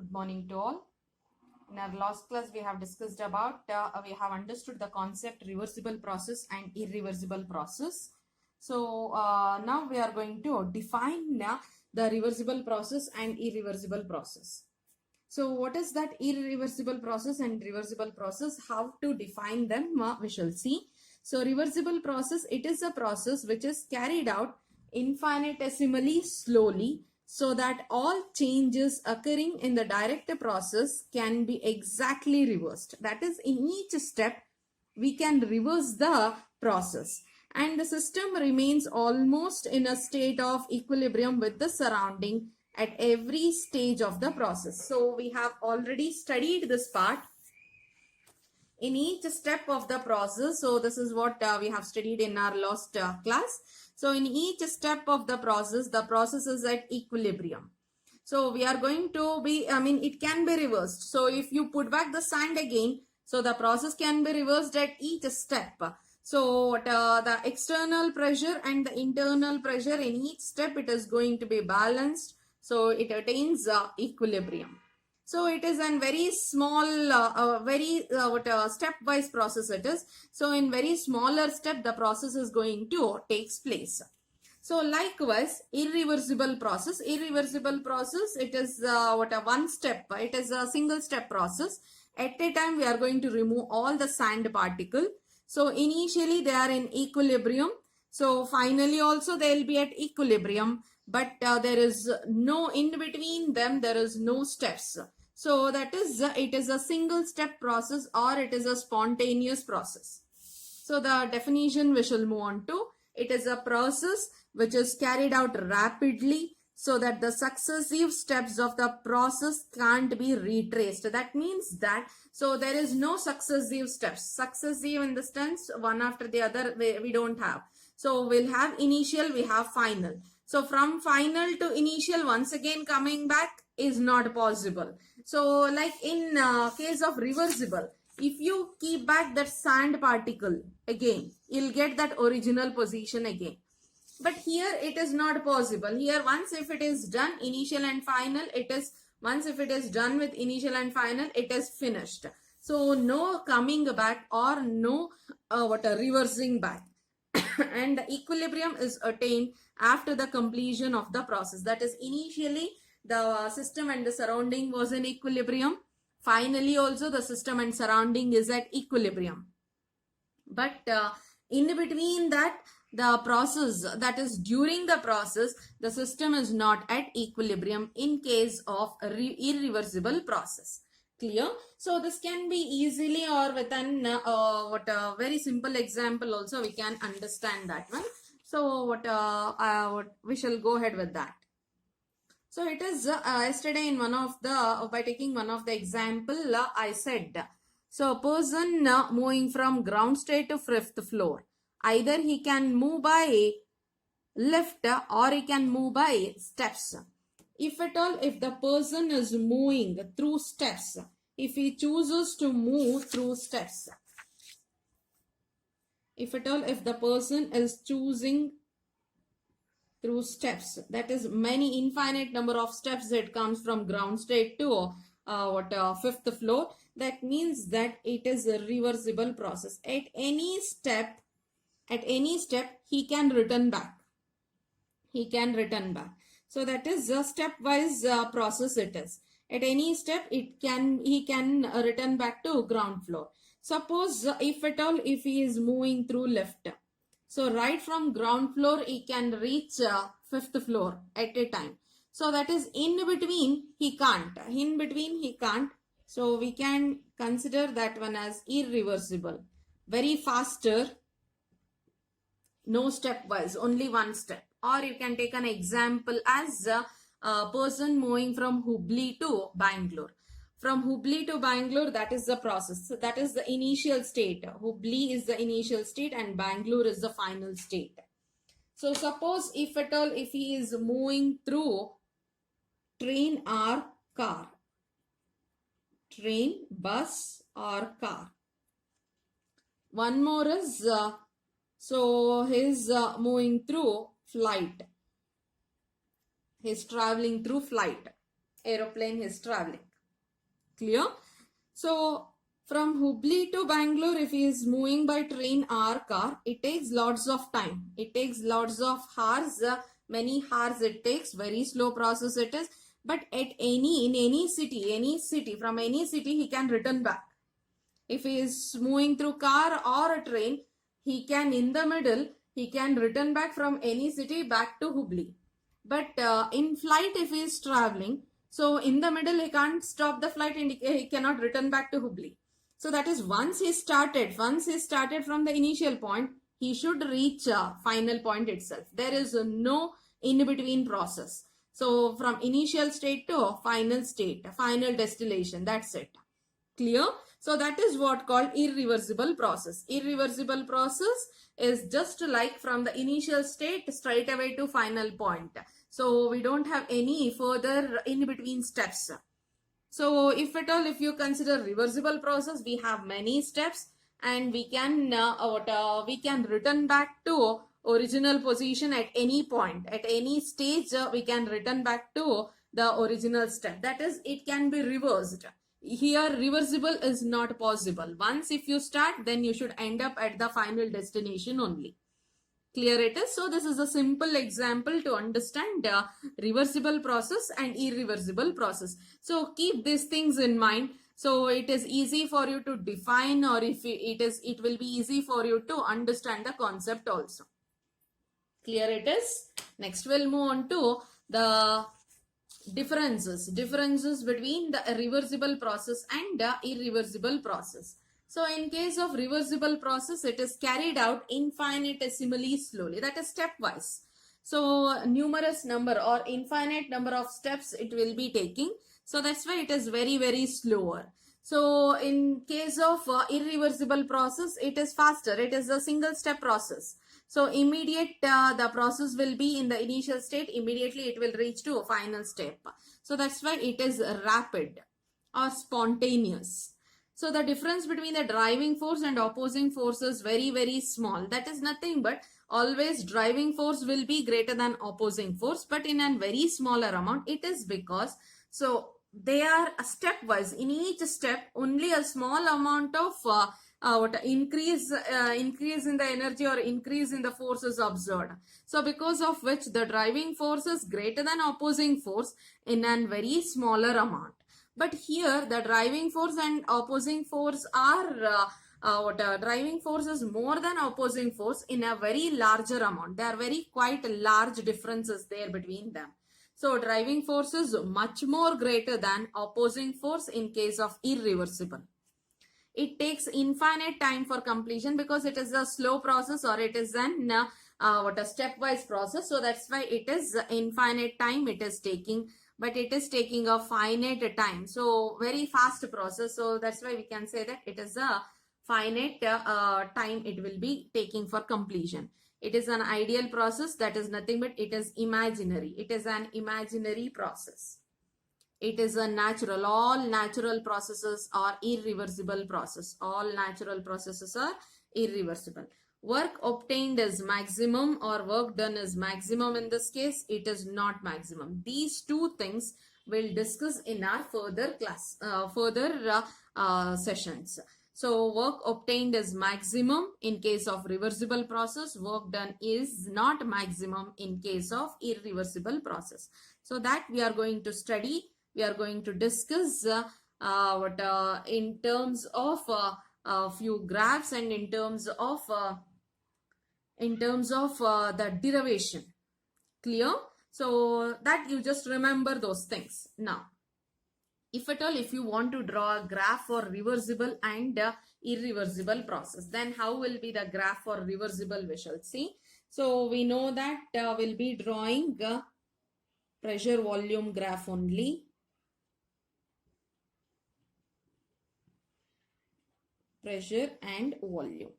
Good morning to all. In our last class, we have discussed about, we have understood the concept reversible process and irreversible process. So now we are going to define the reversible process and irreversible process. So what is that irreversible process and reversible process? How to define them? We shall see. So reversible process, it is a process which is carried out infinitesimally slowly, so that all changes occurring in the direct process can be exactly reversed. That is, in each step, we can reverse the process and the system remains almost in a state of equilibrium with the surrounding at every stage of the process. So we have already studied this part in each step of the process. So this is what we have studied in our last class. So in each step of the process is at equilibrium. So we are going to be, it can be reversed. So if you put back the sand again, so the process can be reversed at each step. So the external pressure and the internal pressure in each step, it is going to be balanced. So it attains equilibrium. So it is a very small, stepwise process it is. So in very smaller step, the process is going to takes place. So likewise, irreversible process. Irreversible process, it is one step. It is a single step process. At a time, we are going to remove all the sand particle. So initially, they are in equilibrium. So finally, also they will be at equilibrium. But there is no in between them. There is no steps. So that is, it is a single step process or it is a spontaneous process. So the definition we shall move on to. It is a process which is carried out rapidly so that the successive steps of the process can't be retraced. That means that, so there is no successive steps. Successive in the sense, one after the other, we don't have. So we'll have initial, we have final. So from final to initial, once again coming back is not possible. So like in case of reversible, if you keep back that sand particle again, you'll get that original position again. But here it is not possible. Here once if it is done initial and final, it is, once if it is done with initial and final, it is finished. So no coming back or no reversing back. And the equilibrium is attained after the completion of the process. That is, initially the system and the surrounding was in equilibrium. Finally also the system and surrounding is at equilibrium. But in between that, the process, that is during the process, the system is not at equilibrium in case of irreversible process. Clear? So this can be easily or with an very simple example also we can understand that one. So what we shall go ahead with that. So it is yesterday in one of the, by taking one of the example, I said, so a person moving from ground state to 5th floor, either he can move by lift or he can move by steps. If at all, if the person is moving through steps, if he chooses to move through steps, if at all, if the person is choosing through steps, that is many infinite number of steps that comes from ground state to 5th floor, that means that it is a reversible process. At any step he can return back. He can return back. So that is a stepwise process it is. At any step he can return back to ground floor. Suppose if at all, if he is moving through lift, so right from ground floor he can reach 5th floor at a time. So that is, in between he can't. In between he can't. So we can consider that one as irreversible. Very faster, no stepwise, only one step. Or you can take an example as a person moving from Hubli to Bangalore. From Hubli to Bangalore, that is the process. So that is the initial state. Hubli is the initial state and Bangalore is the final state. So suppose if at all, if he is moving through train or car, train, bus or car. One more is, so he is moving through flight. He is traveling through flight. Aeroplane he is traveling. Clear? So from Hubli to Bangalore, if he is moving by train or car, it takes lots of time. It takes lots of hours, many hours it takes, very slow process it is. But in any city, from any city, he can return back. If he is moving through car or a train, he can, in the middle, he can return back from any city back to Hubli. But in flight, if he is traveling, so in the middle, he can't stop the flight and he cannot return back to Hubli. So that is once he started from the initial point, he should reach final point itself. There is no in-between process. So from initial state to final state, final destination, that's it. Clear? So that is what called irreversible process. Irreversible process is just like from the initial state straight away to final point. So we don't have any further in-between steps. So if at all, if you consider reversible process, we have many steps and we can return back to original position at any point. At any stage, we can return back to the original step. That is, it can be reversed. Here, reversible is not possible. Once if you start, then you should end up at the final destination only. Clear it is? So this is a simple example to understand reversible process and irreversible process. So keep these things in mind. So it is easy for you to define, or if it will be easy for you to understand the concept also. Clear it is? Next we'll move on to the differences between the reversible process and the irreversible process. So in case of reversible process, it is carried out infinitesimally slowly, that is stepwise. So numerous number or infinite number of steps it will be taking. So that's why it is very, very slower. So in case of irreversible process, it is faster. It is a single step process. So immediate the process will be in the initial state, immediately it will reach to a final step. So that's why it is rapid or spontaneous. So the difference between the driving force and opposing force is very, very small. That is nothing but always driving force will be greater than opposing force, but in a very smaller amount. It is because so they are stepwise. In each step, only a small amount of increase in the energy or increase in the force is observed. So because of which the driving force is greater than opposing force in a very smaller amount. But here the driving force and opposing force are driving force is more than opposing force in a very larger amount. There are very quite large differences there between them. So driving force is much more greater than opposing force in case of irreversible. It takes infinite time for completion because it is a slow process or it is an a stepwise process. So that's why it is infinite time it is taking, but it is taking a finite time. So very fast process. So that's why we can say that it is a finite time it will be taking for completion. It is an ideal process, that is nothing but it is imaginary. It is an imaginary process. It is a natural. All natural processes are irreversible process. All natural processes are irreversible. Work obtained is maximum or work done is maximum. In this case, it is not maximum. These two things we'll discuss in our further class, sessions. So work obtained is maximum in case of reversible process. Work done is not maximum in case of irreversible process. So that we are going to study. We are going to discuss in terms of a few graphs and in terms of the derivation. Clear? So that you just remember those things. Now, if at all, if you want to draw a graph for reversible and irreversible process, then how will be the graph for reversible we shall see. So we know that we'll be drawing pressure volume graph only. Pressure and volume.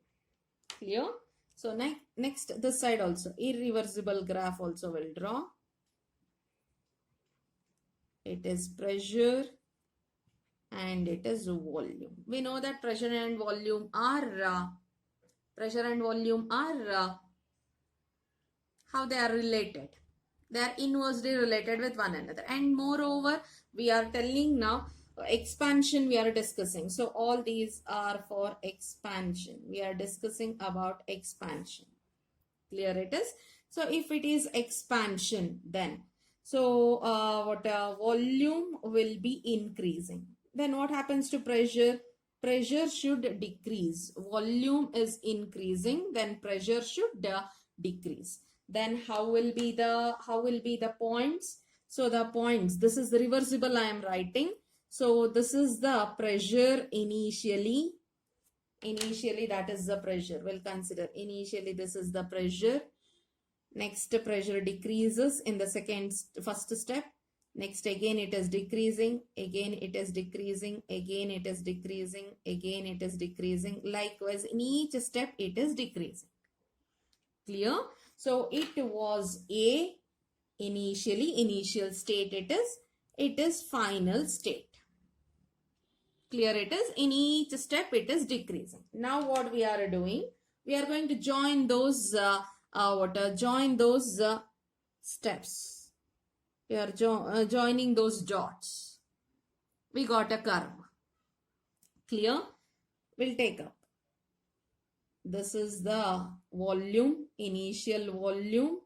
Clear? So next this side also irreversible graph also will draw. It is pressure and it is volume. We know that pressure and volume are how they are related. They are inversely related with one another. And moreover, we are telling now expansion we are discussing. So all these are for expansion. We are discussing about expansion. Clear it is? So if it is expansion, then so volume will be increasing. Then what happens to pressure? Pressure should decrease. Volume is increasing, then pressure should decrease. Then how will be the points? So the points, this is the reversible I am writing. So this is the pressure initially. Initially, that is the pressure. We'll consider initially this is the pressure. Next, pressure decreases in the first step. Next, again it is decreasing, again it is decreasing, again it is decreasing, again it is decreasing. Likewise, in each step it is decreasing. Clear? So it was A initially, initial state it is final state. Clear it is? In each step it is decreasing. Now what we are doing? We are going to join those steps. We are joining those dots. We got a curve. Clear? We'll take up. This is the volume, initial volume,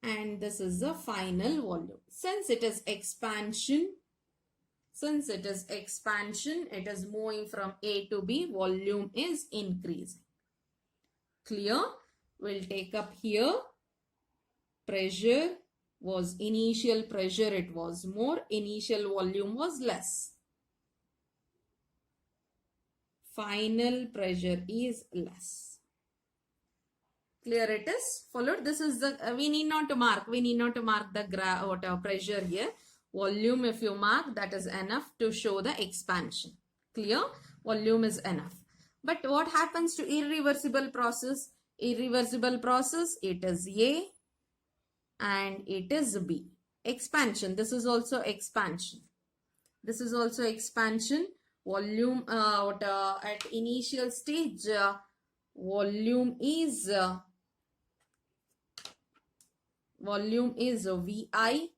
and this is the final volume. Since it is expansion, it is moving from A to B, volume is increasing. Clear? We'll take up here. Pressure was initial pressure, it was more, initial volume was less. Final pressure is less. Clear it is? Followed? This is the, we need not to mark the pressure here. Volume, if you mark, that is enough to show the expansion. Clear? Volume is enough. But what happens to irreversible process? Irreversible process, it is A and it is B. Expansion, this is also expansion. This is also expansion. Volume at initial stage, volume is VI.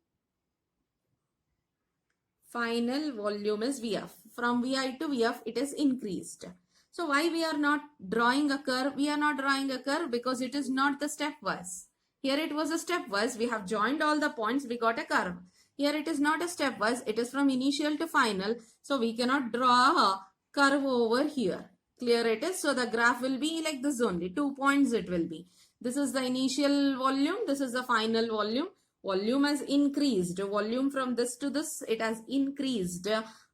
Final volume is VF. From VI to VF, it is increased. So why we are not drawing a curve? We are not drawing a curve because it is not the stepwise. Here it was a stepwise. We have joined all the points. We got a curve. Here it is not a stepwise. It is from initial to final. So we cannot draw a curve over here. Clear it is? So the graph will be like this only. 2 points it will be. This is the initial volume. This is the final volume. Volume has increased. Volume from this to this, it has increased.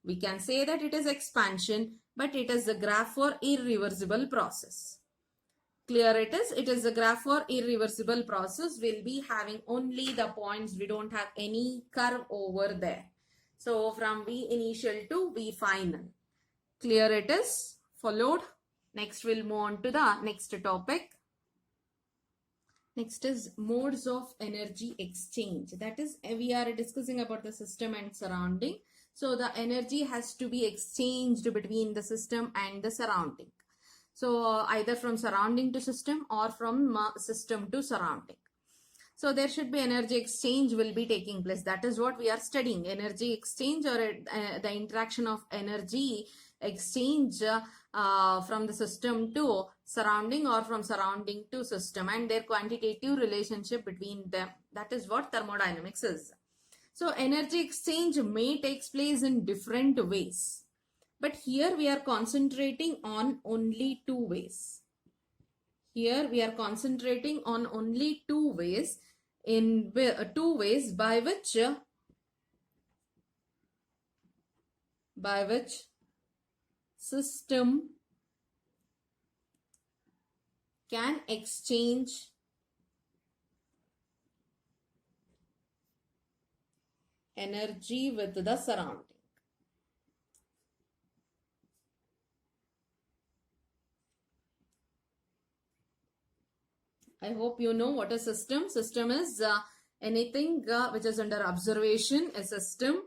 We can say that it is expansion, but it is the graph for irreversible process. Clear it is? It is the graph for irreversible process. We'll be having only the points. We don't have any curve over there. So from V initial to V final. Clear it is? Followed? Next we'll move on to the next topic. Next is modes of energy exchange. That is, we are discussing about the system and surrounding. So the energy has to be exchanged between the system and the surrounding. So either from surrounding to system or from system to surrounding. So there should be energy exchange will be taking place. That is what we are studying. Energy exchange or the interaction of energy exchange from the system to surrounding or from surrounding to system and their quantitative relationship between them. That is what thermodynamics is. So energy exchange may take place in different ways. But here we are concentrating on only 2 ways. Here we are concentrating on only 2 ways. In 2 ways by which system can exchange energy with the surrounding. I hope you know what a system. System is anything which is under observation, a system.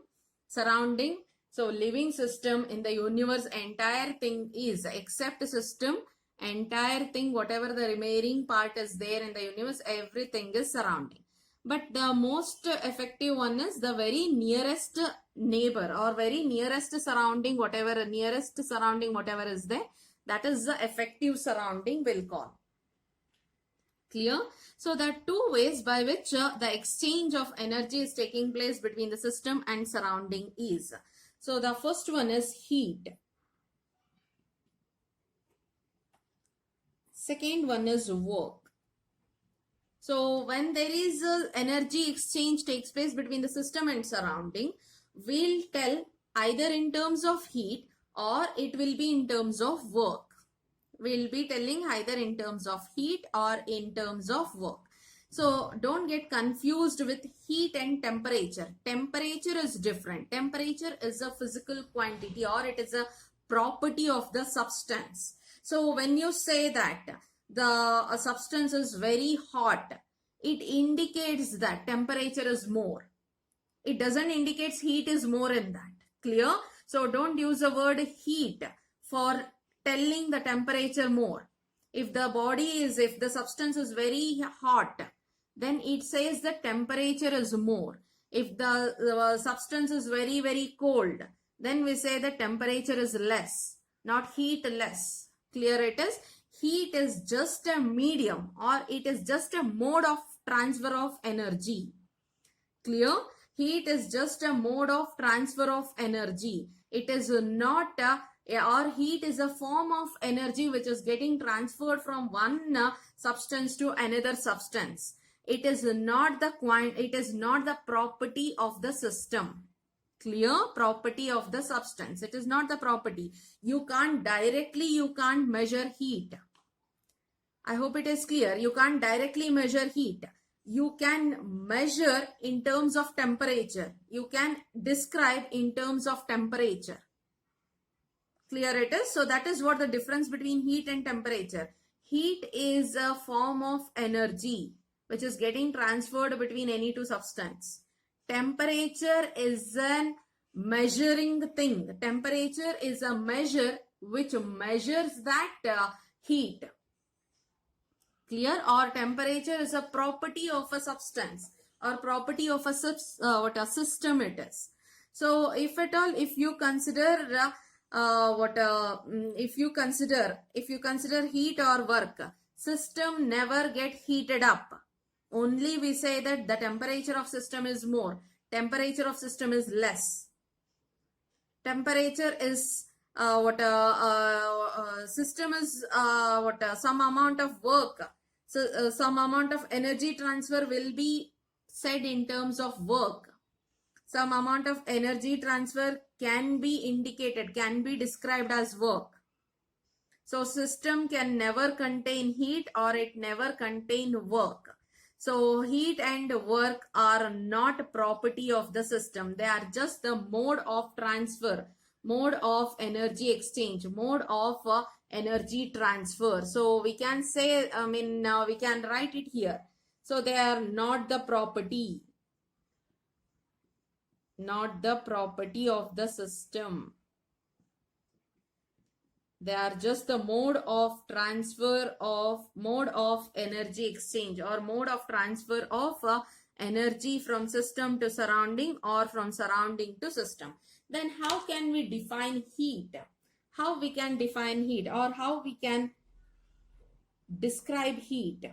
Surrounding, so living system in the universe, entire thing is except system, entire thing, whatever the remaining part is there in the universe, everything is surrounding. but the most effective one is the very nearest neighbor or very nearest surrounding, whatever is there, that is the effective surrounding we'll call. Clear? So there are two ways by which the exchange of energy is taking place between the system and surrounding is. So the first one is heat. Second one is work. So when there is a energy exchange takes place between the system and surrounding, we'll tell either in terms of heat or it will be in terms of work. We'll be telling either in terms of heat or in terms of work. So don't get confused with heat and temperature. Temperature is different. Temperature is a physical quantity or it is a property of the substance. So when you say that the substance is very hot, it indicates that temperature is more. It doesn't indicate heat is more in that. Clear? So don't use the word heat for telling the temperature more. If the substance is very hot, then it says the temperature is more. If the substance is very, very cold, then we say the temperature is less, not heat less. Clear it is? Heat is just a medium or it is just a mode of transfer of energy. Clear? Heat is just a mode of transfer of energy. It is not or heat is a form of energy which is getting transferred from one substance to another substance. It is not the property of the system. Clear? Property of the substance. It is not the property. You can't measure heat. I hope it is clear. You can't directly measure heat. You can measure in terms of temperature. You can describe in terms of temperature. Clear it is? So that is what the difference between heat and temperature. Heat is a form of energy which is getting transferred between any two substance. Temperature is a measuring thing. Temperature is a measure which measures that heat. Clear? Or temperature is a property of a substance or property of a system it is. So if at all, if you consider heat or work, system never get heated up. Only we say that the temperature of system is more, temperature of system is less. Temperature is system is some amount of work. So some amount of energy transfer will be said in terms of work. Some amount of energy transfer can be indicated, can be described as work. So system can never contain heat or it never contain work. So heat and work are not property of the system. They are just the mode of transfer, mode of energy exchange, mode of energy transfer. So we can say, we can write it here. So they are not the property. Not the property of the system. They are just the mode of transfer of energy exchange or mode of transfer of energy from system to surrounding or from surrounding to system. Then how can we define heat? How we can define heat or how we can describe heat?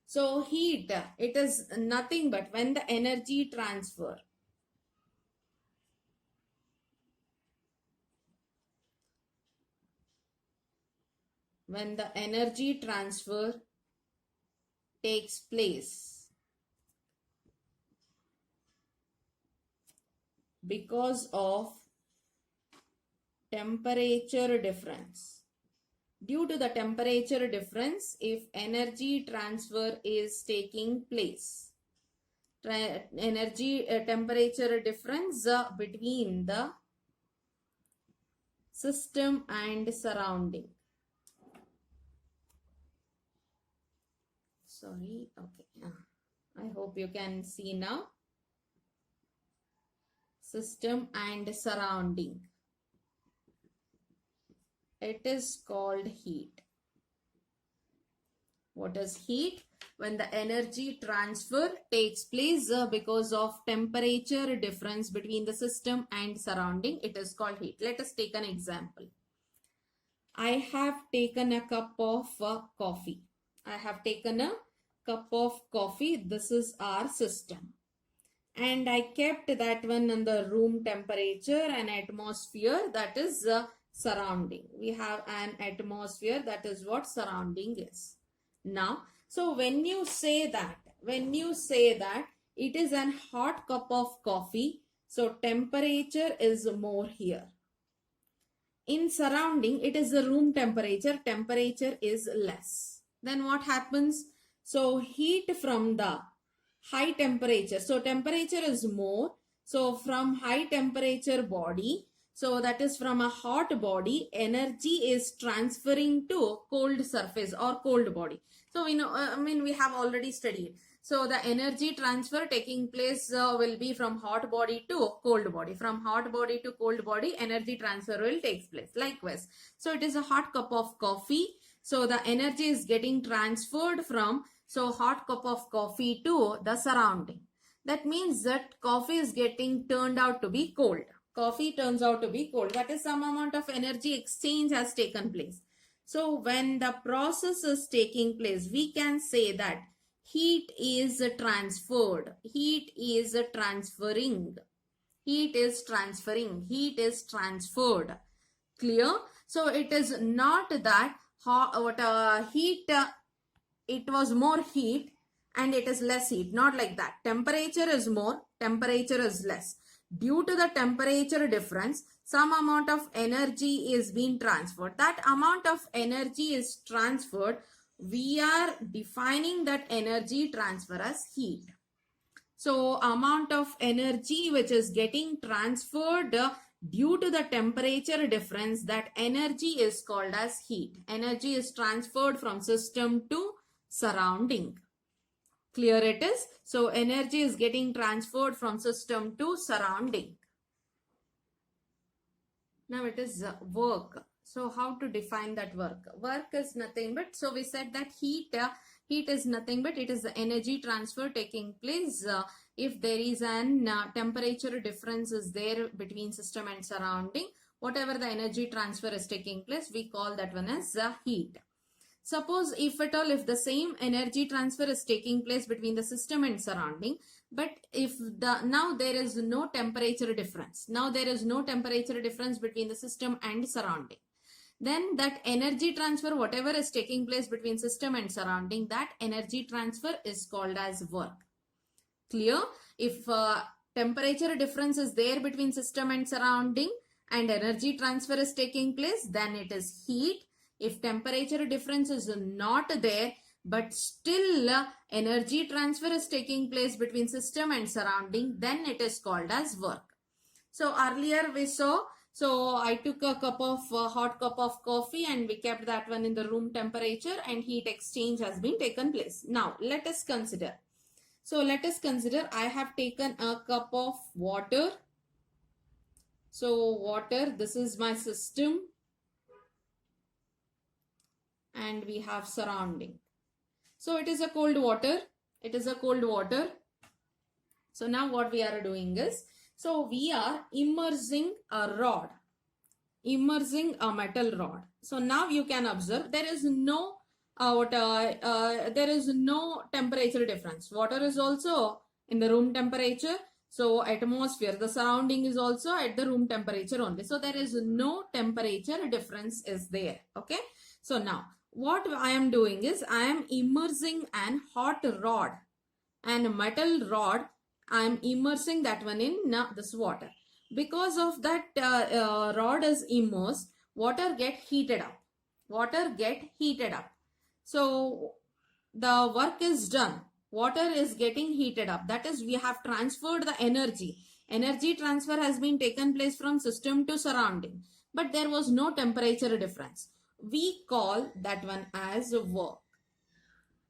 So heat, it is nothing but when the energy transfer takes place because of temperature difference. Due to the temperature difference, if energy transfer is taking place, temperature difference between the system and surrounding. Sorry, okay. I hope you can see now. System and surrounding. It is called heat. What is heat? when the energy transfer takes place because of temperature difference between the system and surrounding, it is called heat. Let us take an example. I have taken a cup of coffee. I have taken a cup of coffee. This is our system. And I kept that one in the room temperature and atmosphere, that is surrounding. We have an atmosphere, that is what surrounding is. Now, so when you say that it is an hot cup of coffee, so temperature is more here. In surrounding, it is the room temperature is less. Then what happens? So heat from the high temperature, so temperature is more, so from high temperature body, so that is from a hot body, energy is transferring to cold surface or cold body. So we have already studied. So the energy transfer taking place will be from hot body to cold body. From hot body to cold body, energy transfer will take place. Likewise, so it is a hot cup of coffee. So the energy is getting transferred from hot cup of coffee to the surrounding. That means that coffee is getting turned out to be cold. Coffee turns out to be cold. That is, some amount of energy exchange has taken place. So when the process is taking place, we can say that heat is transferred. Heat is transferring. Heat is transferring. Heat is transferred. Clear? So it is not that it was more heat and it is less heat. Not like that. Temperature is more, temperature is less. Due to the temperature difference, some amount of energy is being transferred. That amount of energy is transferred. We are defining that energy transfer as heat. So amount of energy which is getting transferred due to the temperature difference, that energy is called as heat. Energy is transferred from system to surrounding. Clear it is? So energy is getting transferred from system to surrounding. Now it is work. So how to define that work? Work is nothing but, so we said that heat is nothing but it is the energy transfer taking place if there is an temperature difference is there between system and surrounding. Whatever the energy transfer is taking place, we call that one as heat. Suppose if the same energy transfer is taking place between the system and surrounding, but if now there is no temperature difference. Now there is no temperature difference between the system and surrounding. Then that energy transfer, whatever is taking place between system and surrounding, that energy transfer is called as work. Clear? If temperature difference is there between system and surrounding and energy transfer is taking place, then it is heat. If temperature difference is not there, but still energy transfer is taking place between system and surrounding, then it is called as work. So earlier we saw, so I took a hot cup of coffee and we kept that one in the room temperature and heat exchange has been taken place. Now let us consider. So let us consider I have taken a cup of water. So water, this is my system. And we have surrounding. So it is a cold water. It is a cold water. So now what we are doing is, so we are immersing a rod. Immersing a metal rod. So now you can observe there is no temperature difference. Water is also in the room temperature. So atmosphere, the surrounding is also at the room temperature only. So there is no temperature difference is there. Okay. So now what I am doing is I am immersing an hot rod and a metal rod. I am immersing that one in this water. Because of that rod is immersed, water get heated up. Water get heated up. So the work is done. Water is getting heated up. That is, we have transferred the energy. Energy transfer has been taken place from system to surrounding. But there was no temperature difference. We call that one as work.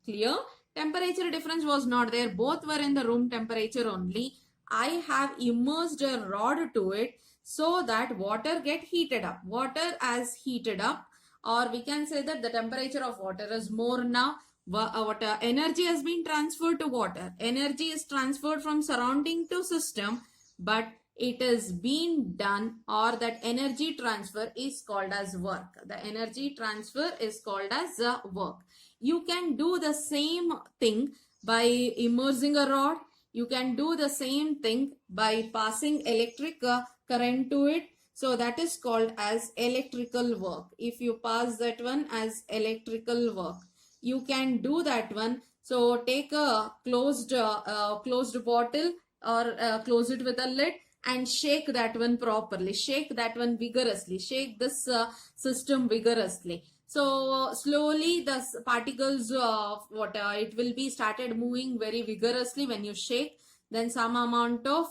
Clear? Temperature difference was not there. Both were in the room temperature only. I have immersed a rod to it so that water get heated up. Water as heated up, or we can say that the temperature of water is more now. Energy has been transferred to water. Energy is transferred from surrounding to system, but it is being done, or that energy transfer is called as work. The energy transfer is called as work. You can do the same thing by immersing a rod. You can do the same thing by passing electric current to it. So that is called as electrical work. If you pass that one as electrical work, you can do that one. So take a closed bottle, or close it with a lid, and shake that one properly. Shake that one vigorously. Shake this system vigorously. So slowly the particles of water, it will be started moving very vigorously when you shake. Then some amount of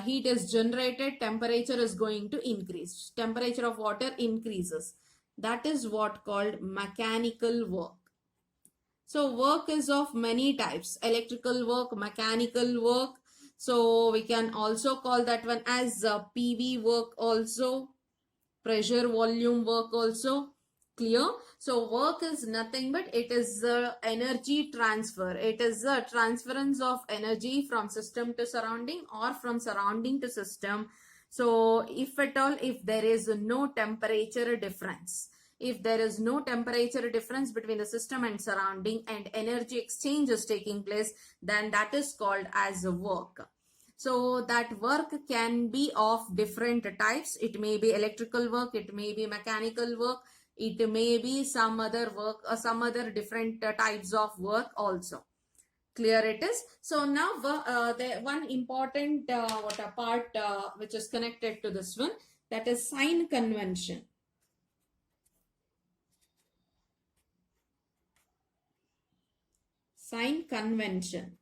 heat is generated. Temperature is going to increase. Temperature of water increases. That is what called mechanical work. So work is of many types. Electrical work, mechanical work. So we can also call that one as PV work also. Pressure volume work also. Clear? So work is nothing but it is energy transfer. It is the transference of energy from system to surrounding, or from surrounding to system. So if at all, if there is no temperature difference, if there is no temperature difference between the system and surrounding, and energy exchange is taking place, then that is called as work. So that work can be of different types. It may be electrical work, it may be mechanical work, it may be some other work, or some other different types of work also. Clear it is? So now the one important part which is connected to this one, that is sign convention. Sign convention.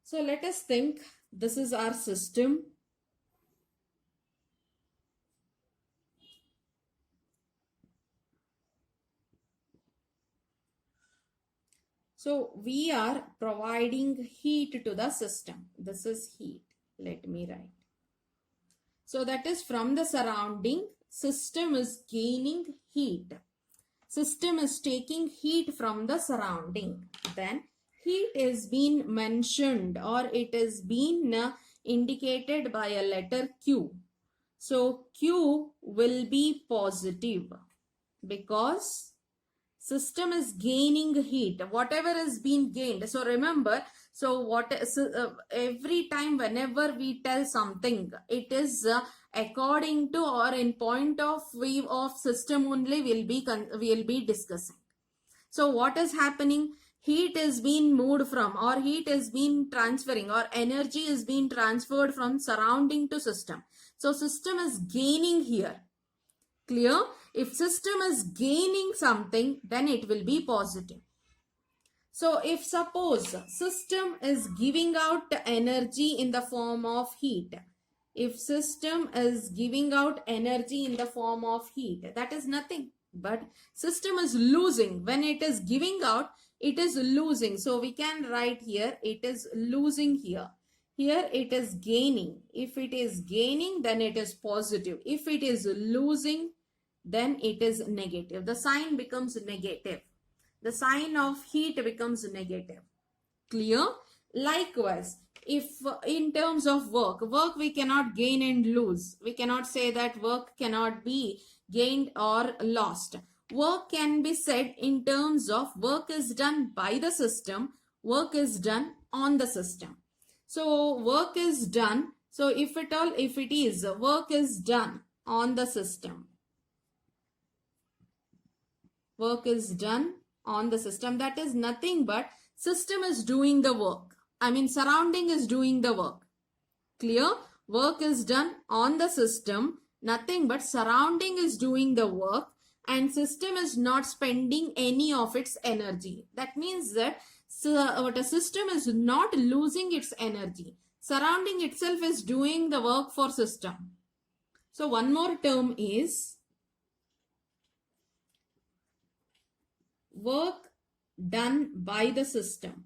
So let us think, this is our system. So we are providing heat to the system. This is heat. Let me write. So that is from the surrounding. System is gaining heat. System is taking heat from the surrounding. Then heat is being mentioned, or it is being indicated by a letter Q. So Q will be positive because system is gaining heat. Whatever is being gained. So remember, every time whenever we tell something, it is according to, or in point of view of system only we'll be discussing. So what is happening? Heat is being moved from, or heat is being transferring, or energy is being transferred from surrounding to system. So system is gaining here. Clear? If system is gaining something, then it will be positive. So if suppose system is giving out energy in the form of heat, if system is giving out energy in the form of heat, that is nothing but system is losing. When it is giving out, it is losing. So we can write here, it is losing here. Here it is gaining. If it is gaining, then it is positive. If it is losing, then it is negative. The sign becomes negative. The sign of heat becomes negative. Clear? Likewise, if in terms of work we cannot gain and lose. We cannot say that work cannot be gained or lost. Work can be said in terms of work is done by the system, work is done on the system. So work is done. So if it is work is done on the system, work is done on the system, that is nothing but system is doing the work. I mean surrounding is doing the work. Clear? Work is done on the system, nothing but surrounding is doing the work, and system is not spending any of its energy. That means that a system is not losing its energy. Surrounding itself is doing the work for system. So one more term is work done by the system.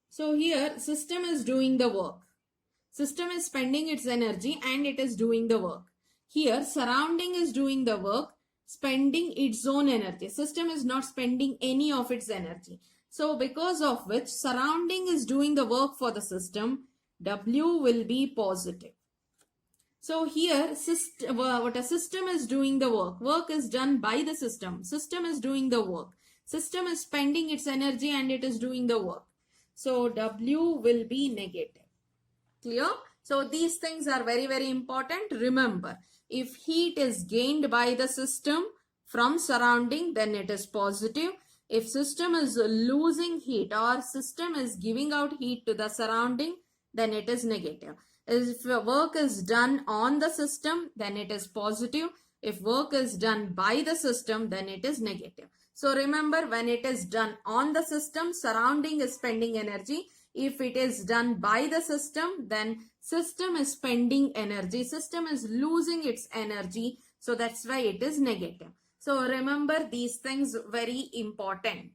So here system is doing the work. System is spending its energy and it is doing the work. Here, surrounding is doing the work, spending its own energy. System is not spending any of its energy. So, because of which surrounding is doing the work for the system, W will be positive. So here, what a system is doing the work. Work is done by the system. System is doing the work. System is spending its energy and it is doing the work. So W will be negative. Clear? So these things are very, very important. Remember, if heat is gained by the system from surrounding, then it is positive. If system is losing heat or system is giving out heat to the surrounding, then it is negative. If work is done on the system, then it is positive. If work is done by the system, then it is negative. So remember, when it is done on the system, surrounding is spending energy. If it is done by the system, then system is spending energy. System is losing its energy. So that's why it is negative. So remember these things, very important.